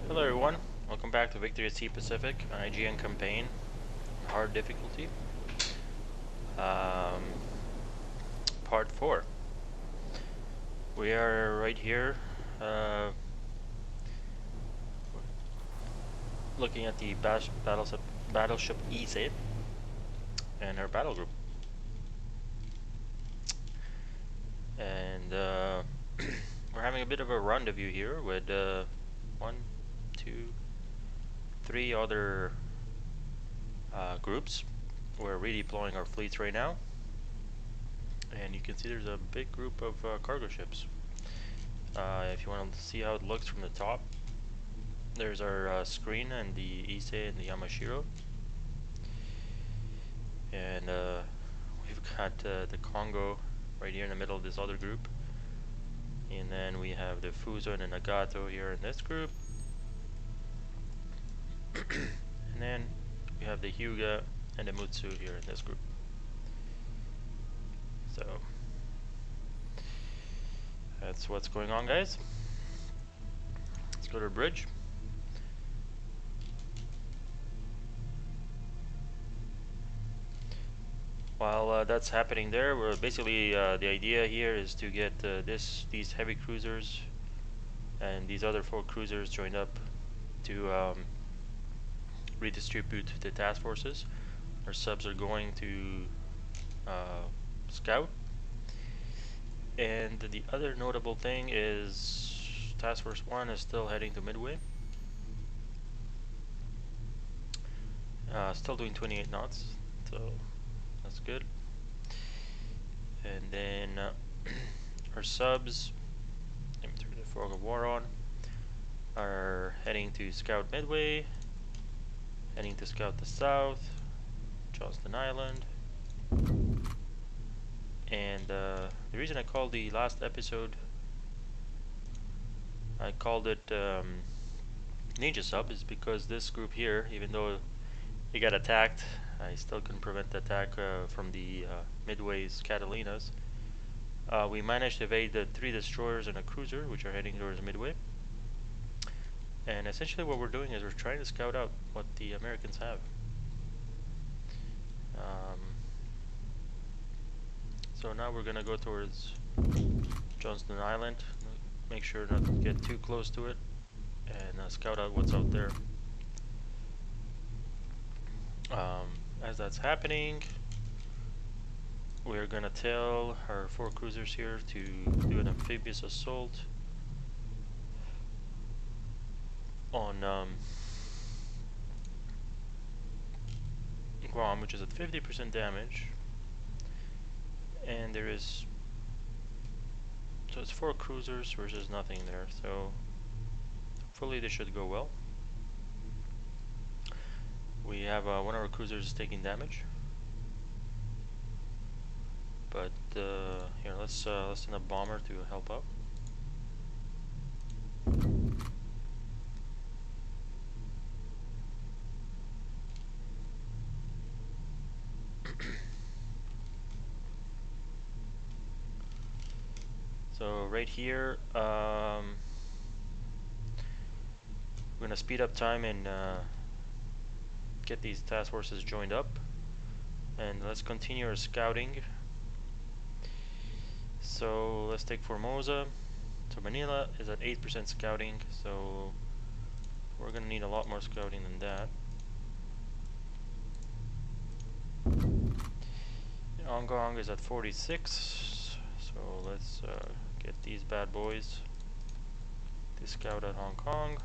Hello everyone, welcome back to Victory at Sea Pacific, IJN campaign, hard difficulty, part 4. We are right here, looking at the battleship IJN and our battle group. And we're having a bit of a rendezvous here with 1, 2, 3 other groups. We're redeploying our fleets right now, and you can see there's a big group of cargo ships. If you want to see how it looks from the top, there's our screen and the Issei and the Yamashiro, and we've got the Congo right here in the middle of this other group, and then we have the Fuso and the Nagato here in this group, and then we have the Hyuga and the Mutsu here in this group. So that's what's going on, guys. Let's go to the bridge. While that's happening there, we're basically the idea here is to get these heavy cruisers and these other 4 cruisers joined up to redistribute the task forces. Our subs are going to scout, and the other notable thing is Task Force 1 is still heading to Midway, still doing 28 knots, so that's good. And then our subs, let me turn the fog of war on, are heading to scout Midway, heading to scout the south, Johnston Island. And the reason I called the last episode, I called it Ninja Sub, is because this group here, even though it got attacked, I still couldn't prevent the attack from the Midway's Catalinas. We managed to evade the 3 destroyers and a cruiser, which are heading towards Midway. And essentially what we're doing is we're trying to scout out what the Americans have. So now we're gonna go towards Johnston Island, make sure not to get too close to it, and scout out what's out there. As that's happening, we're gonna tell our 4 cruisers here to do an amphibious assault on Guam, which is at 50% damage, and there is, so it's 4 cruisers versus nothing there, so hopefully this should go well. We have one of our cruisers taking damage, but here, let's send a bomber to help out. So right here, we're gonna speed up time and get these task forces joined up, and let's continue our scouting. So let's take Formosa. So Manila is at 8% scouting, so we're gonna need a lot more scouting than that. Hong Kong is at 46, so let's get these bad boys to scout at Hong Kong.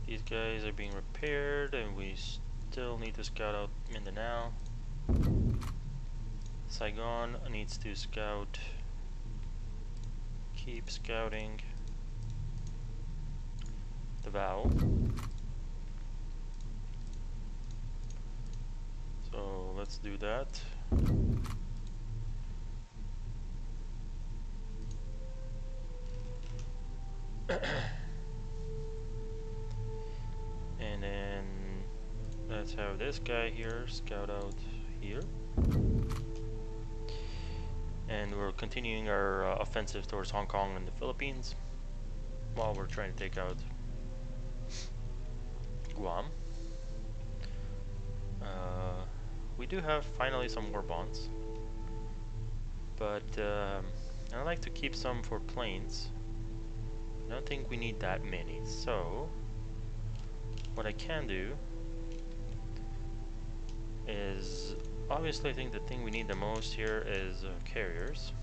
These guys are being repaired, and we still need to scout out Mindanao. Saigon needs to scout. Keep scouting Naval. So let's do that. And then let's have this guy here scout out here. And we're continuing our offensive towards Hong Kong and the Philippines while we're trying to take out Guam. We do have finally some war bonds, but I like to keep some for planes. I don't think we need that many, so what I can do is, obviously I think the thing we need the most here is carriers,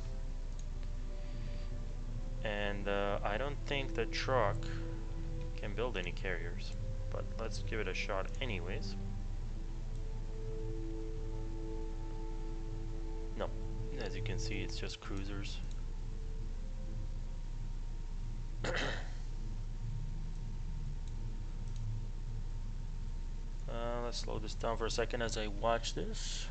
and I don't think the truck can build any carriers, but let's give it a shot anyways. No, as you can see, it's just cruisers. Let's slow this down for a second as I watch this.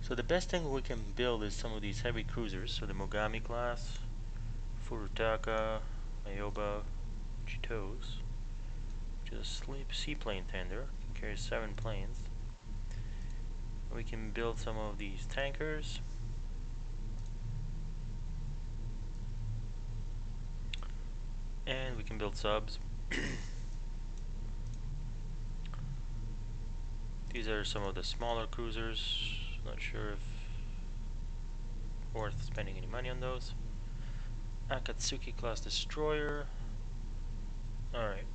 So the best thing we can build is some of these heavy cruisers. So the Mogami class, Furutaka, Ayoba, Chitos, which is a seaplane tender, can carry 7 planes. We can build some of these tankers. And we can build subs. These are some of the smaller cruisers. Not sure if worth spending any money on those. Akatsuki class destroyer. Alright.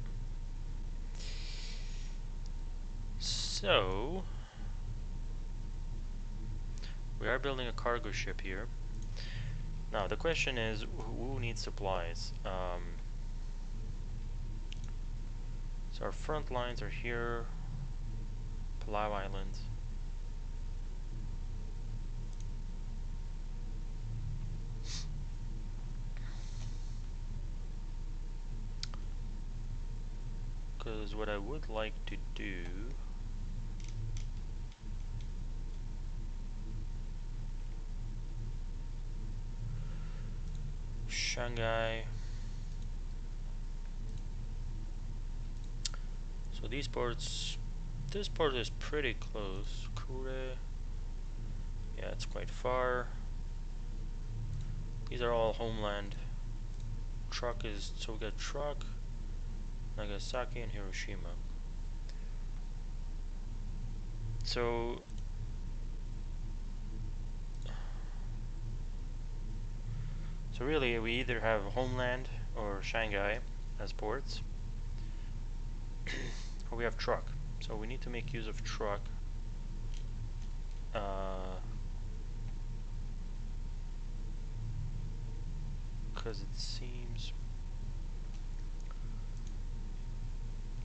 So we are building a cargo ship here. Now the question is, who needs supplies? So our front lines are here, Palau Islands. Because what I would like to do Shanghai. So these ports, this port is pretty close. Kure, yeah, it's quite far. These are all homeland. Truck is, so we got truck, Nagasaki and Hiroshima. So really we either have homeland or Shanghai as ports, or we have truck. So we need to make use of truck. Because it seems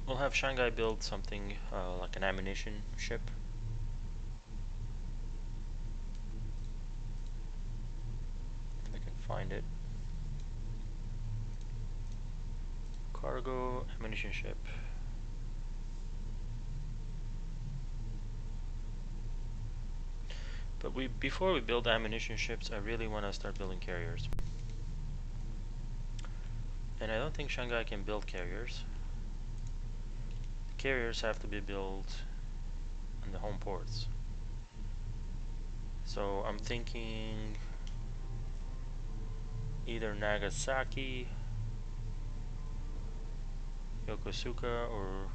we'll have Shanghai build something like an ammunition ship. If I can find it. Cargo ammunition ship. But before we build ammunition ships, I really want to start building carriers. And I don't think Shanghai can build carriers. Carriers have to be built in the home ports. So I'm thinking either Nagasaki, Yokosuka, or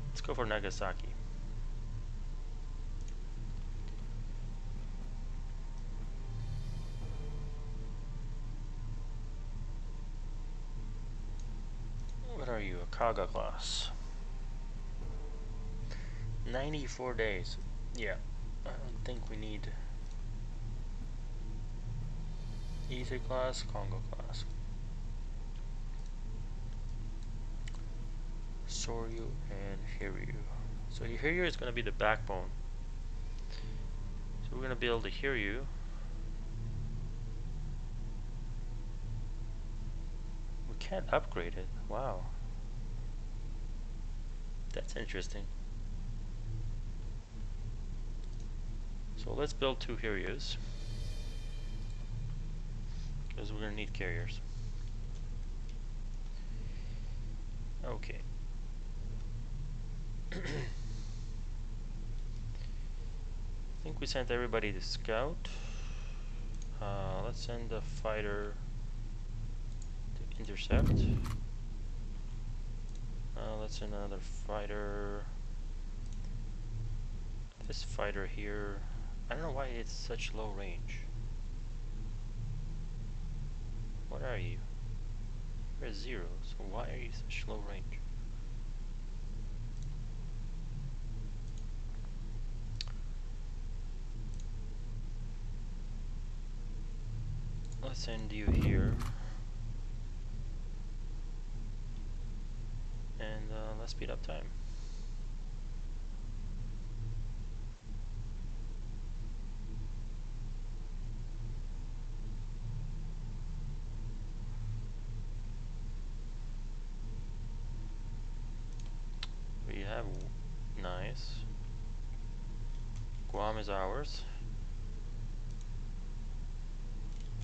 let's go for Nagasaki. What are you, a Kaga class? 94 days. Yeah, I don't think we need Ise class, Congo class. Soryu and Hiryu. So Hiryu is going to be the backbone. So we're going to build a Hiryu. We can't upgrade it. Wow. That's interesting. So let's build 2 Hiryus, because we're going to need carriers. Okay. think we sent everybody to scout. Let's send a fighter to intercept. Let's send another fighter. This fighter here, I don't know why it's such low range. What are you? You're a 0, so why are you such low range? Let's send you here. And let's speed up time. We have nice. Guam is ours.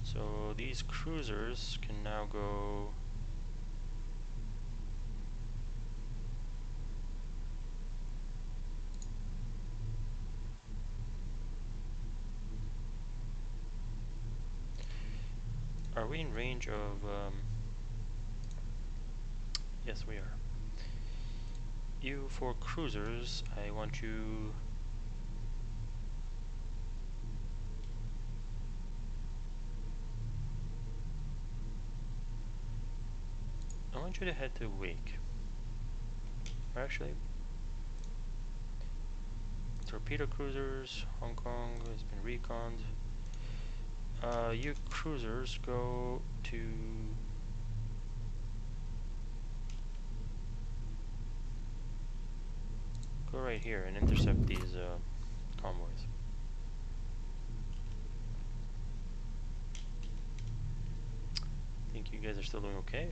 So these cruisers can now go. Are we in range of? Yes, we are. You for cruisers, I want you. I want you to head to Wake. Or actually, torpedo cruisers, Hong Kong has been reconned. You cruisers go to. Go right here and intercept these convoys. Think you guys are still doing okay?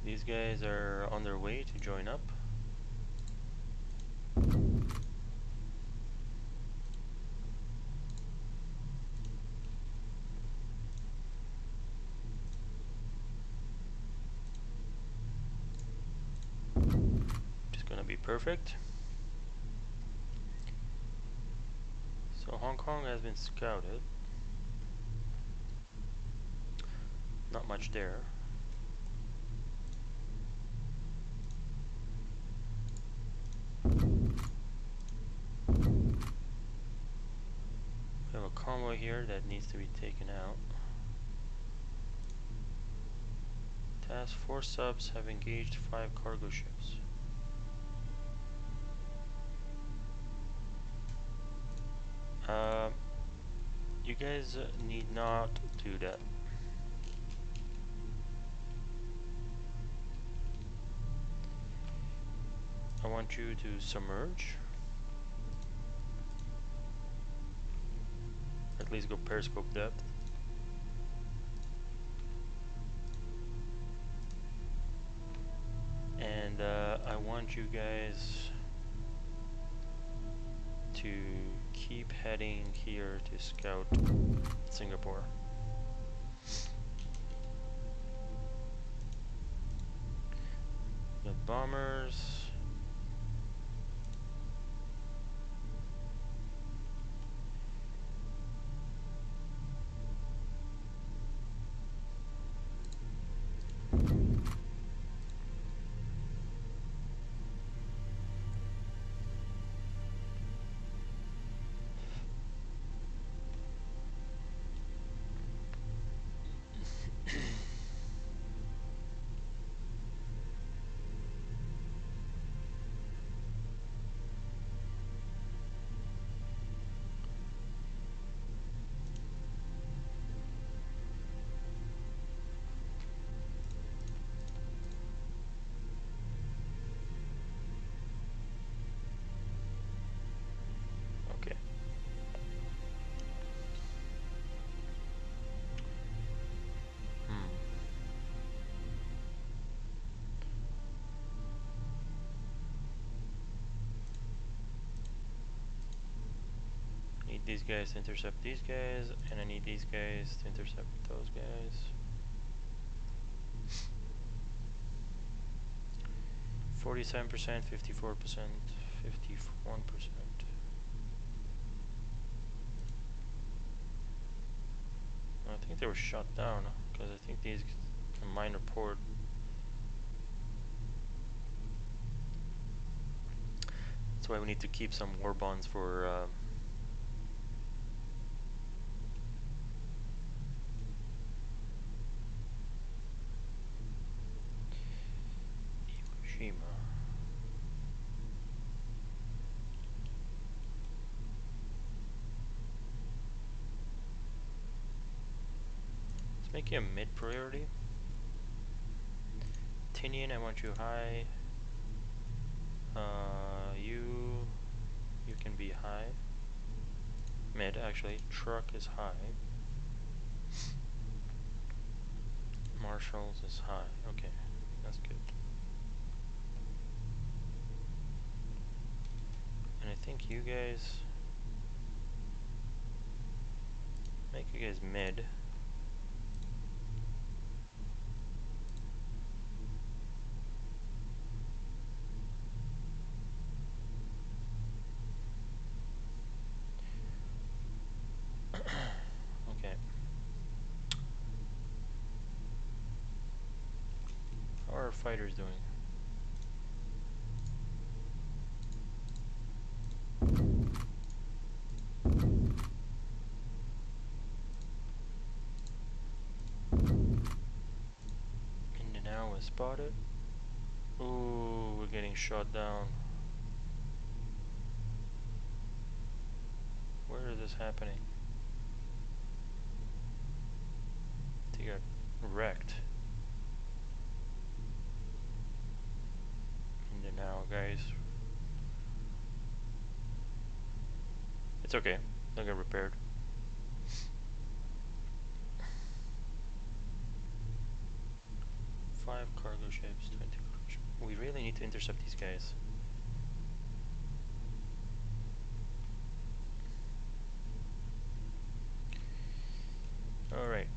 These guys are on their way to join up. Just gonna be perfect. So Hong Kong has been scouted. Not much there. We have a convoy here that needs to be taken out. Task 4 subs have engaged 5 cargo ships. You guys need not do that. I want you to submerge. At least go periscope depth. And I want you guys to keep heading here to scout Singapore. The bombers. these guys to intercept these guys, and I need these guys to intercept those guys. 47%, 54%, 51%. I think they were shot down because I think these a minor port. That's why we need to keep some war bonds for Iwo Jima. Let's make you a mid priority. Tinian, I want you high. You can be high. Mid, actually. Truck is high. Marshals is high. Okay, that's good. And I think you guys... make you guys mid. Okay. How are our fighters doing? Mindanao was spotted. Ooh, we're getting shot down. Where is this happening? They got wrecked. Mindanao, guys. It's okay. They'll get repaired. Five cargo ships, 20 cargo ships. We really need to intercept these guys. Alright.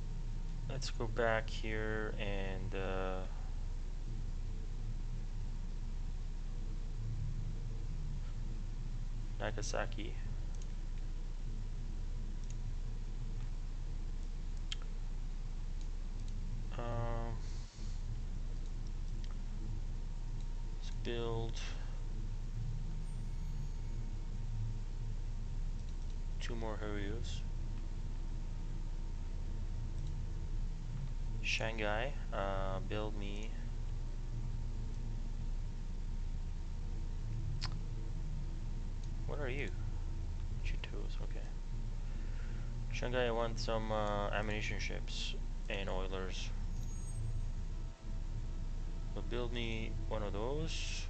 Let's go back here and Nagasaki. Let's build 2 more Haryus. Shanghai, build me what are you? Chitos, okay. Shanghai, I want some ammunition ships and oilers. So build me one of those.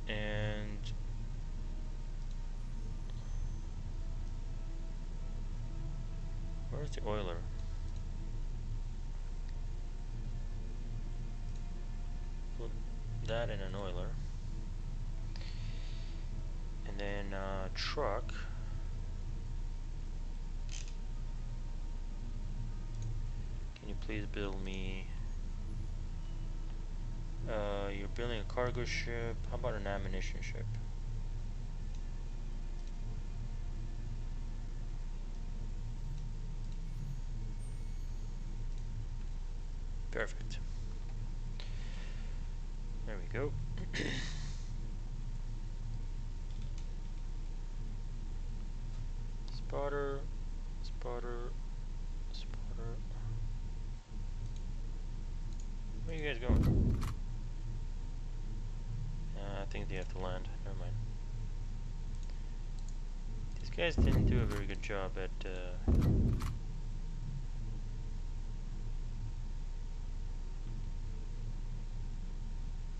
And where's the oiler? Put that in an oiler. And then truck. Can you please build me you're building a cargo ship. How about an ammunition ship? Perfect. There we go. Spotter, spotter, spotter. Where are you guys going? I think they have to land. Never mind. These guys didn't do a very good job at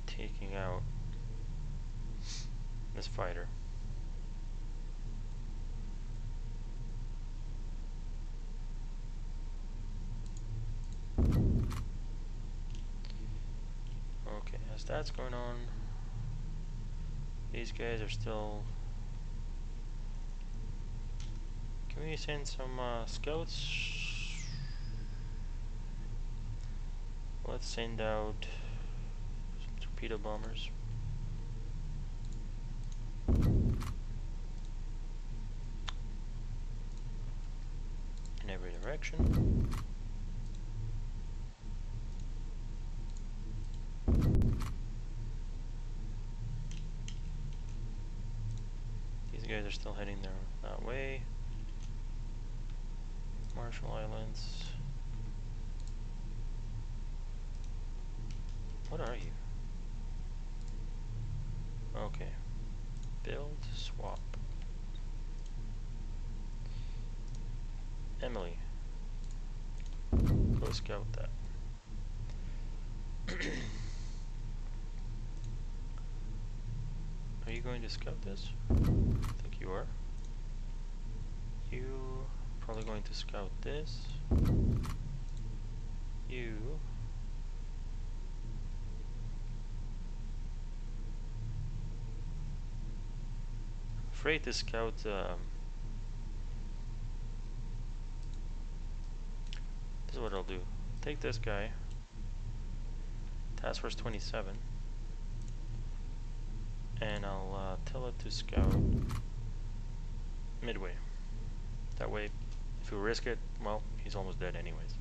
taking out this fighter. Okay, as that's going on, these guys are still Can we send some scouts? Let's send out some torpedo bombers. In every direction. These guys are still heading that way. Marshall Islands. What are you? Okay. Build, swap. Emily. Go scout that. Are you going to scout this? I think you are. You probably going to scout this. You afraid to scout this is what I'll do. Take this guy. Task Force 27. And I'll tell it to scout Midway. That way, if we risk it, well, he's almost dead anyways.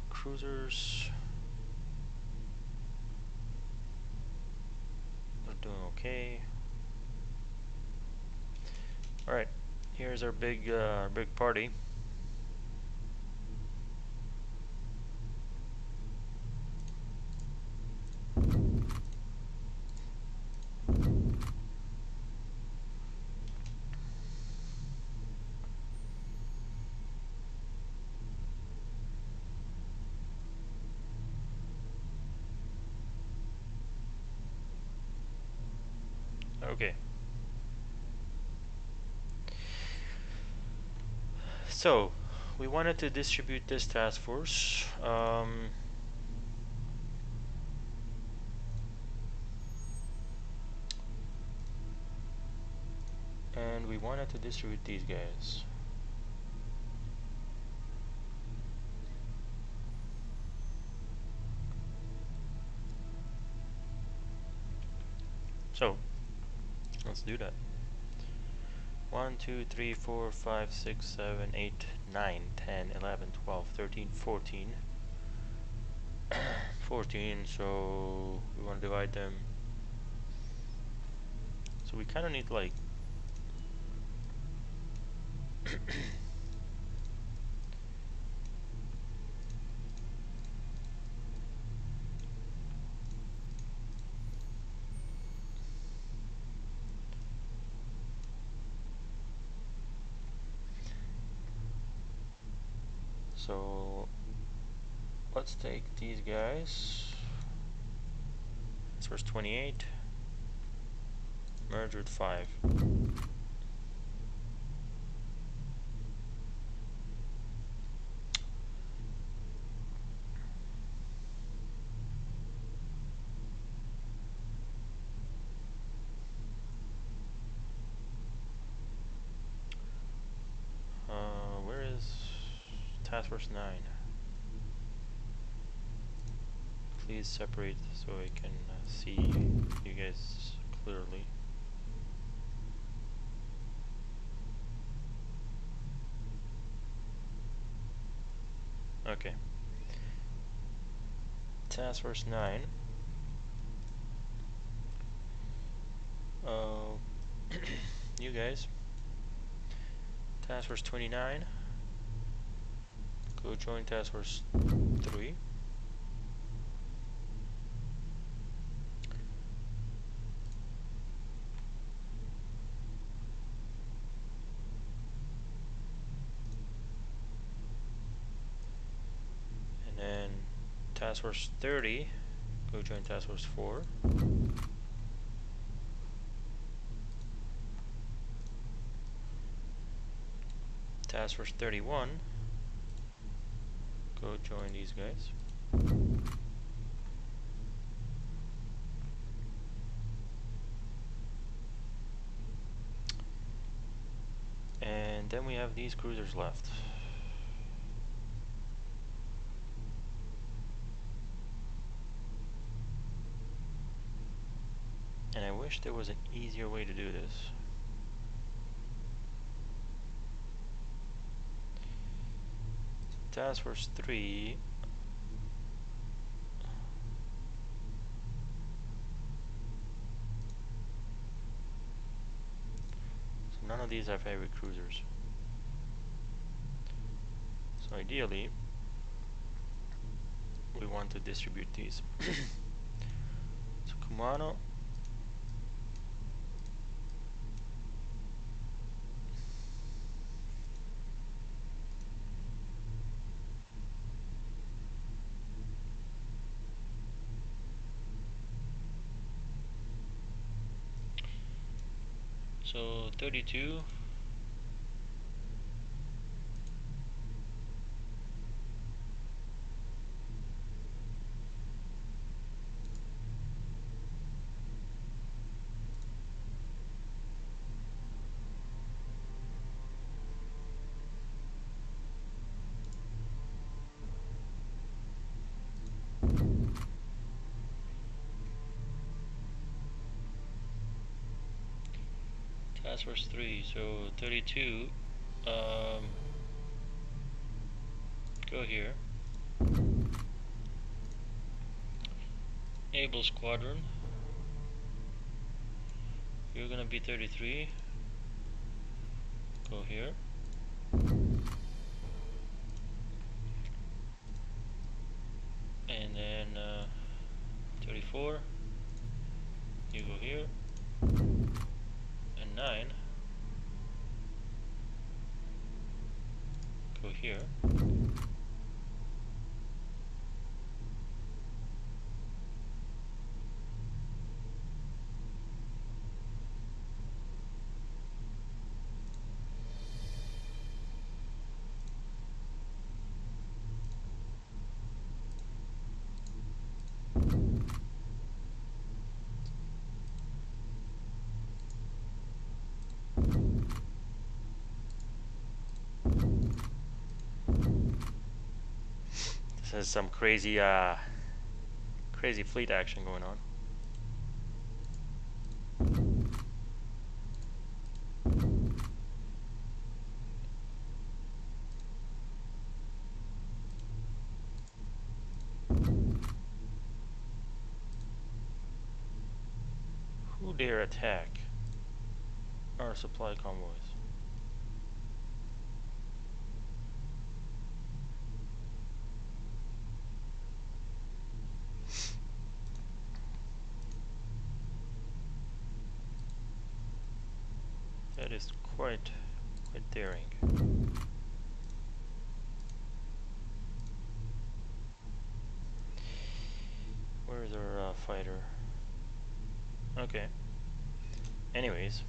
Cruisers are doing okay. All right, here's our big party. Okay. So, we wanted to distribute this task force. And we wanted to distribute these guys. So, let's do that. 1, 2, 3, 4, 5, 6, 7, 8, 9, 10, 11, 12, 13, 14. 14, so we want to divide them. So we kind of need like so let's take these guys. This was 28. Merge with 5. Where is Task Force 9? Please separate so I can see you guys clearly. Okay. Task Force 9. You guys. Task Force 29. Go join Task Force 3. And then Task Force 30. Go join Task Force 4. Task Force 31. Go join these guys. And then we have these cruisers left. And I wish there was an easier way to do this. Task Force 3. So none of these have heavy cruisers. So ideally, we want to distribute these. So Kumano. So 32. Task Force 3, so 32. Go here. Able Squadron. You're gonna be 33. Go here. And then 34. You go here. And 9. Go here. This has some crazy fleet action going on. Who dare attack our supply convoys? That is quite daring. Where is our fighter? Okay. Anyways.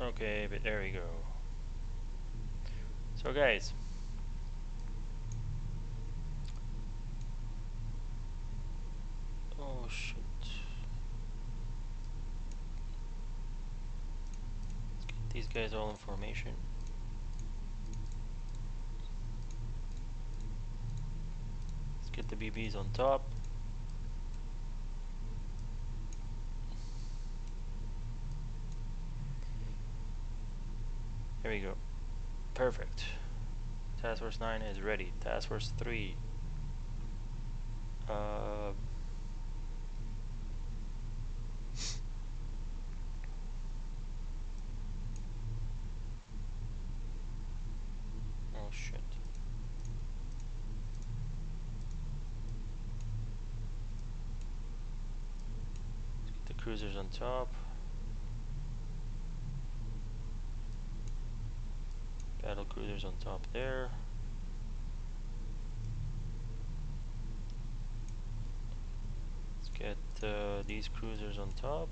Okay, but there we go. So guys. Oh shit. Let's get these guys all in formation. Let's get the BBs on top. There we go. Perfect. Task Force 9 is ready. Task Force 3. Oh shit. Let's get the cruisers on top. Battle cruisers on top there. Let's get these cruisers on top.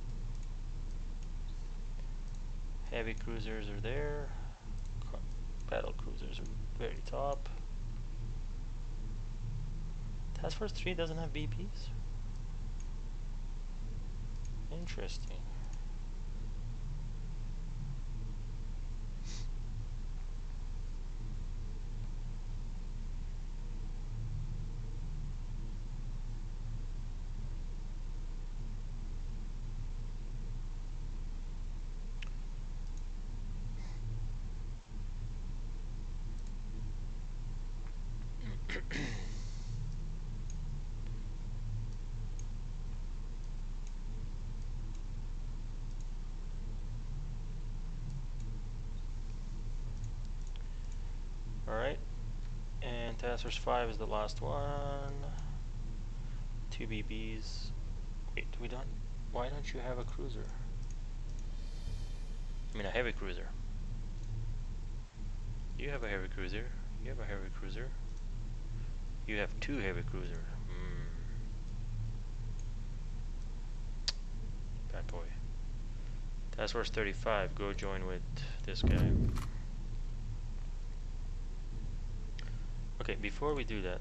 Heavy cruisers are there. Battle cruisers are very top. Task Force 3 doesn't have BPs? Interesting. Alright, and Task Force 5 is the last one. 2 BBs. Wait, we don't. Why don't you have a cruiser? I mean, a heavy cruiser. You have a heavy cruiser. You have a heavy cruiser. You have 2 heavy cruisers. Bad boy. Task Force 35, go join with this guy. Okay, before we do that,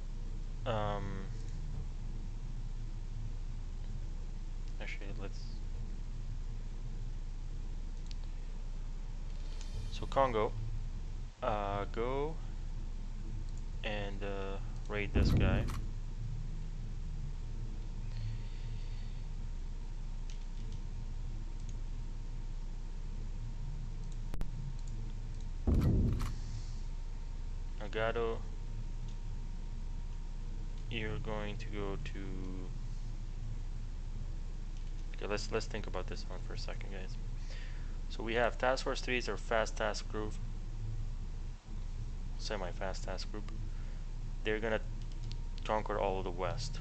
actually, let's. So Congo, go and raid this guy. Agado, you're going to go to. Okay, let's think about this one for a second, guys. So we have Task Force 3 is our fast task group, semi-fast task group. They're gonna conquer all of the West.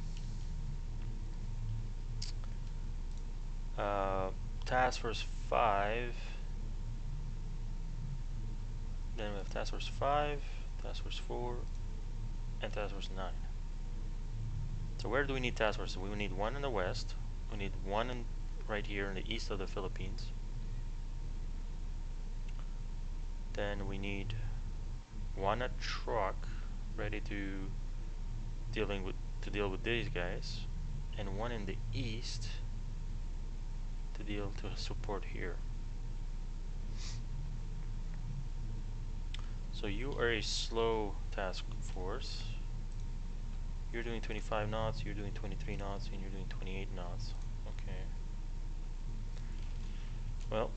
Task Force 5. Then we have Task Force 5, Task Force 4, and Task Force 9. So where do we need task forces? We need one in the west. We need one right here in the east of the Philippines. Then we need one a truck ready to deal with these guys, and one in the east to support here. So you are a slow task force. You're doing 25 knots, you're doing 23 knots, and you're doing 28 knots. Okay. Well,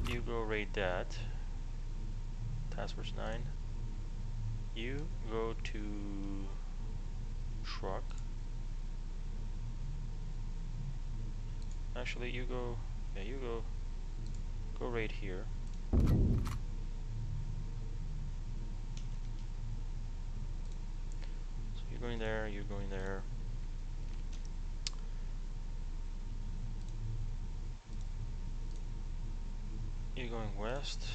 you go raid that. Task Force 9. You go to truck. Actually, you go. Yeah, you go. Go right here. So you're going there. You're going there. You're going west.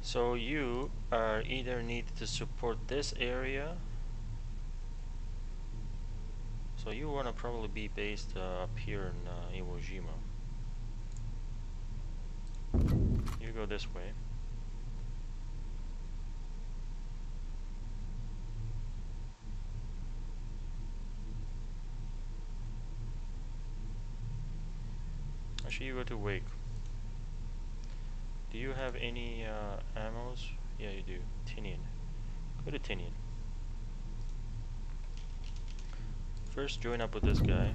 So you are either need to support this area. So you want to probably be based up here in Iwo Jima. You go this way. Actually, you go to Wake. Do you have any ammos? Yeah, you do. Tinian. Go to Tinian. First, join up with this guy.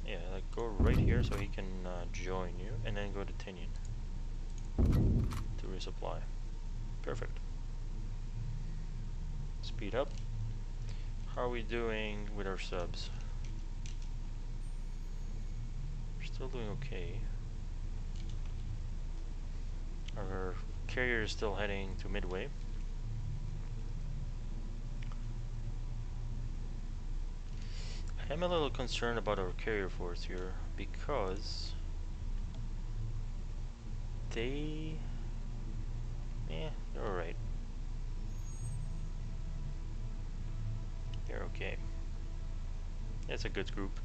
Yeah, like go right here so he can join you, and then go to Tinian to resupply. Perfect. Speed up. How are we doing with our subs? We're still doing okay. Our carrier is still heading to Midway. I am a little concerned about our carrier force here because they're alright. It's a good group.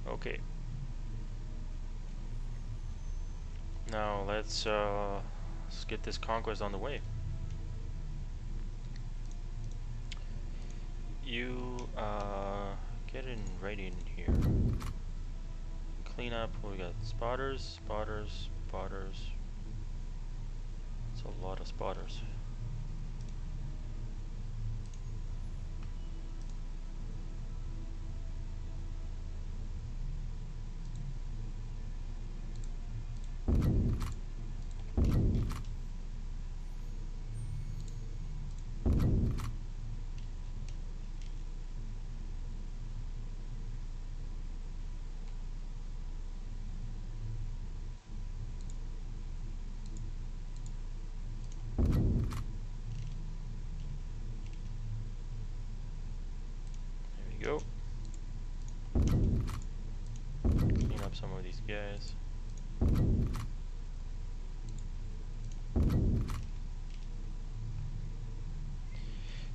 Okay. Now let's get this conquest on the way. You get in right in here. Clean up. We got spotters, spotters, spotters. It's a lot of spotters. Go. Clean up some of these guys.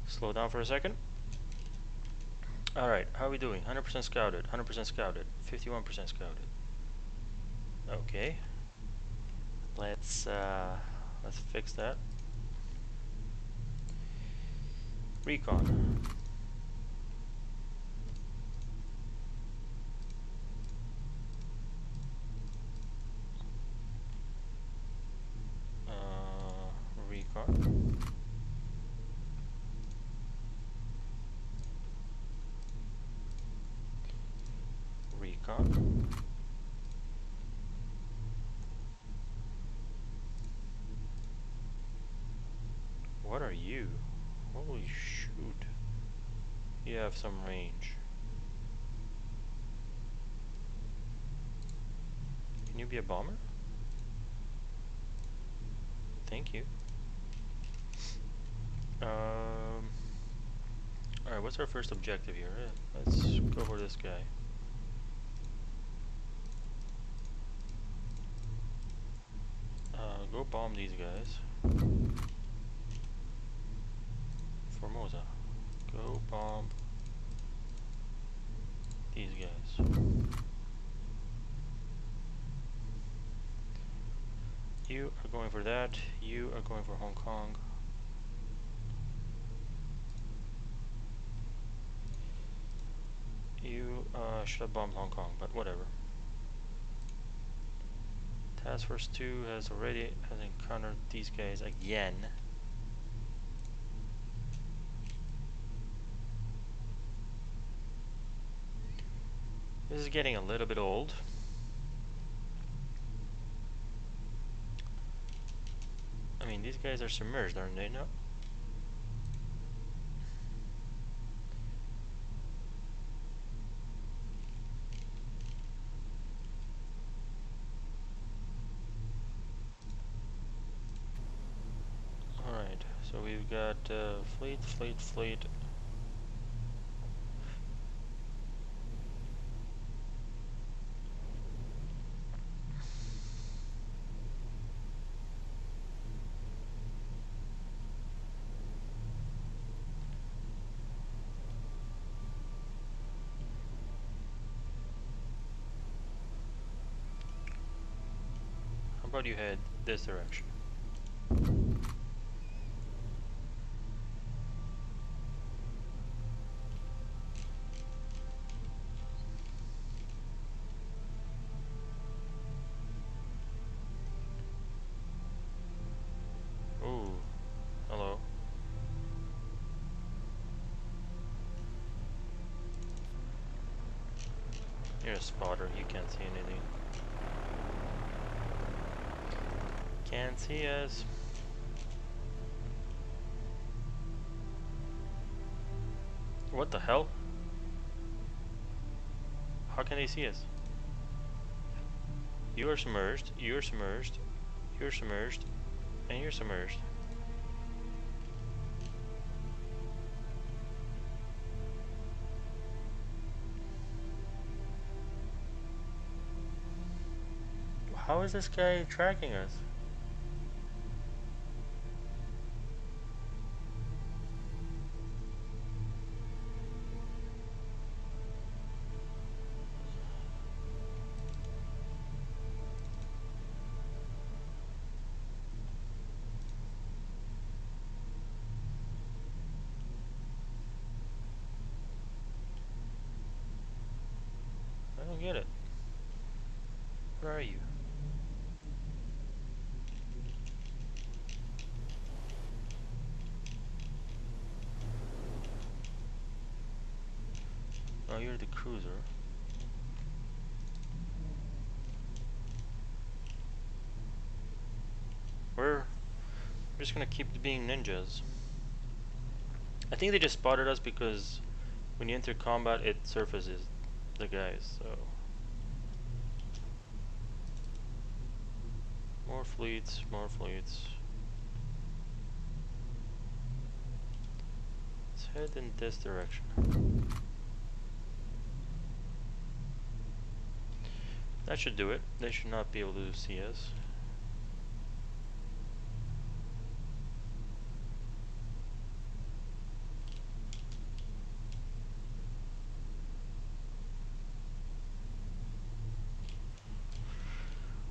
Slow down for a second. Alright, how are we doing? 100% scouted, 100% scouted, 51% scouted. Okay. Let's fix that. Recon. Recon. Recon. What are you? Holy shoot. You have some range. Can you be a bomber? Thank you. Alright, what's our first objective here? Let's go for this guy. Go bomb these guys. Formosa. Go bomb these guys. You are going for that. You are going for Hong Kong. You should have bombed Hong Kong, but whatever. Task Force 2 has encountered these guys again. This is getting a little bit old. I mean, these guys are submerged, aren't they? No? Alright, so we've got fleet. How about you head this direction? Ooh, hello. You're a spotter, you can't see anything. Can't see us. What the hell? How can they see us? You are submerged, you're submerged, you're submerged, and you're submerged. How is this guy tracking us? cruiser. We're just gonna keep being ninjas. I think they just spotted us because when you enter combat it surfaces the guys, so. More fleets, more fleets. Let's head in this direction. That should do it. They should not be able to see us.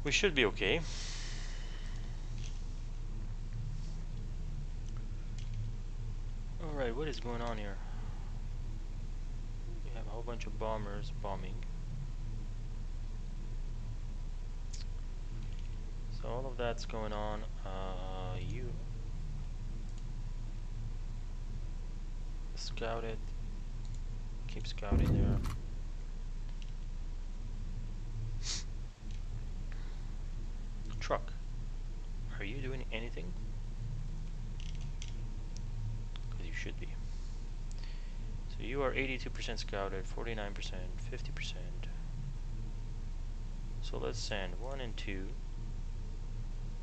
We should be okay. Alright, what is going on here? We have a whole bunch of bombers bombing. So all of that's going on. You scout it. Keep scouting there. Truck. Are you doing anything? Because you should be. So you are 82% scouted, 49%, 50%. So let's send 1 and 2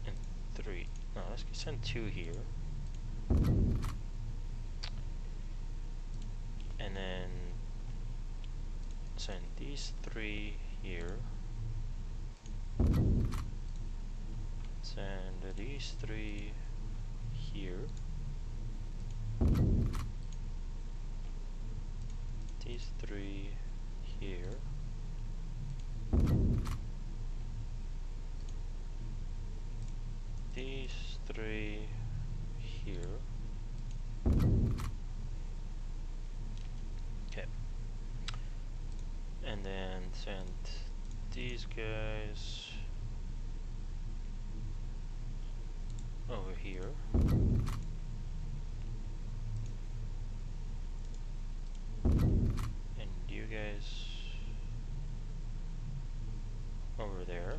and 3. No, let's send 2 here. And then send these 3 here. Send these 3 here. These 3 here. These 3 here. Okay. And then send these guys over here. And you guys over there.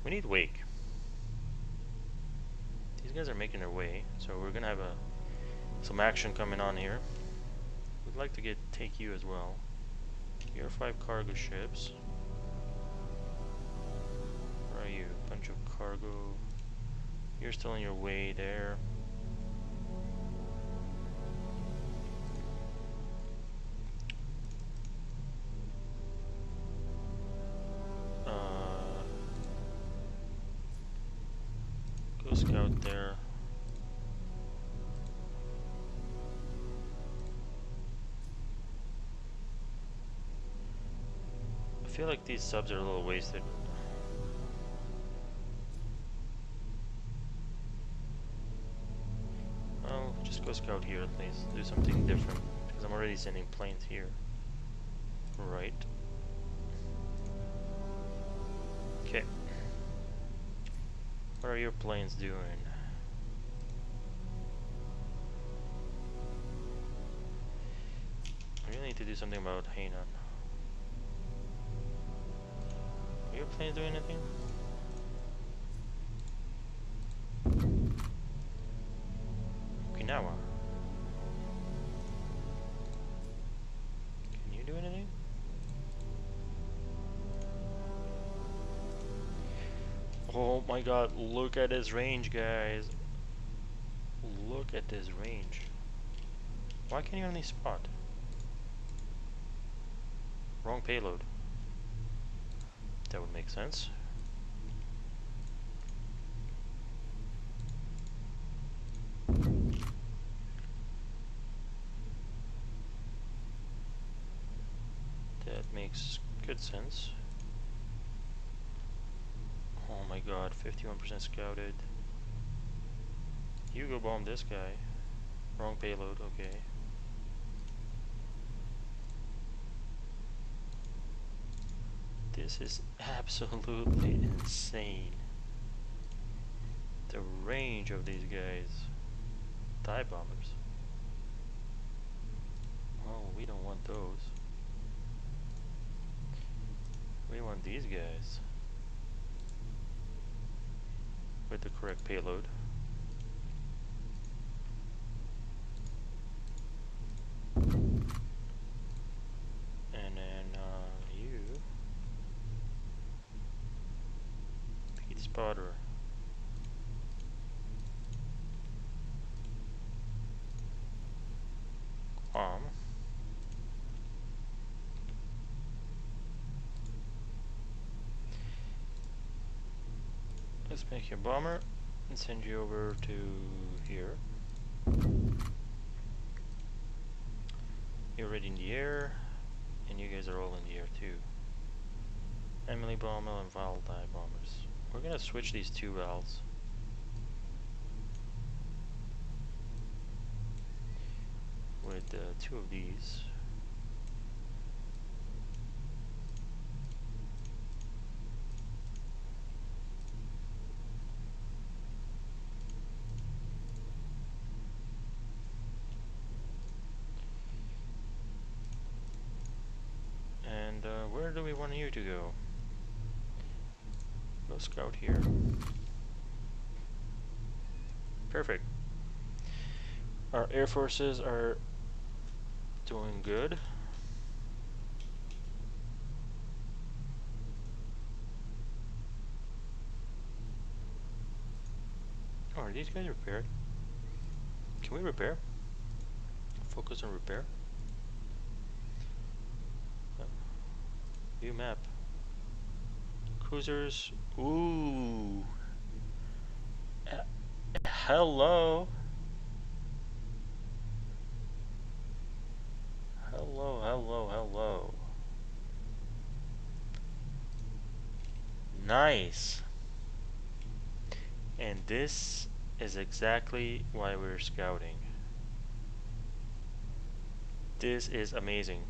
We need wake. These guys are making their way, so we're gonna have some action coming on here. We'd like to take you as well. Here are 5 cargo ships. Where are you? Bunch of cargo. You're still on your way there. Go scout there. I feel like these subs are a little wasted. Well, just go scout here at least. Do something different, because I'm already sending planes here. Right. Okay. What are your planes doing? I really need to do something about Hainan. Are your planes doing anything? Okinawa. Can you do anything? Oh my god, look at his range, guys. Look at this range. Why can't you only spot? Wrong payload. That would make sense. That makes good sense. Oh my god, 51% scouted. You go bomb this guy. Wrong payload, okay. This is absolutely insane. The range of these guys. TIE bombers. want those. We want these guys with the correct payload. And then you, Pete Spotter. Guam. Let's make you a bomber and send you over to here. You're already in the air, and you guys are all in the air too. Emily Baumel and Val die bombers. We're gonna switch these two Vals. With two of these. And where do we want you to go? Go scout here. Perfect. Our air forces are doing good. Oh, are these guys repaired? Can we repair? Focus on repair. View map. Cruisers. Ooh. Hello. Hello, hello, hello. Nice. And this is exactly why we're scouting. This is amazing.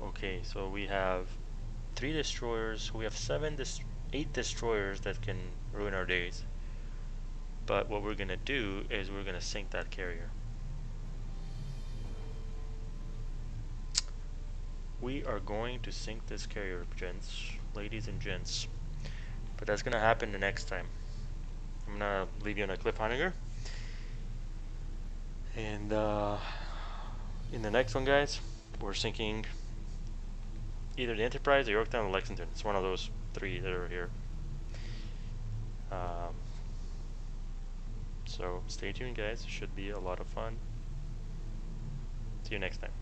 Okay, so we have 3 destroyers. We have 8 destroyers that can ruin our days. But what we're gonna do is we're gonna sink that carrier. We are going to sink this carrier, gents, ladies and gents. But that's gonna happen the next time. I'm gonna leave you on a cliffhanger. And in the next one, guys, we're sinking either the Enterprise, the Yorktown, or Lexington. It's one of those 3 that are here. So stay tuned, guys. It should be a lot of fun. See you next time.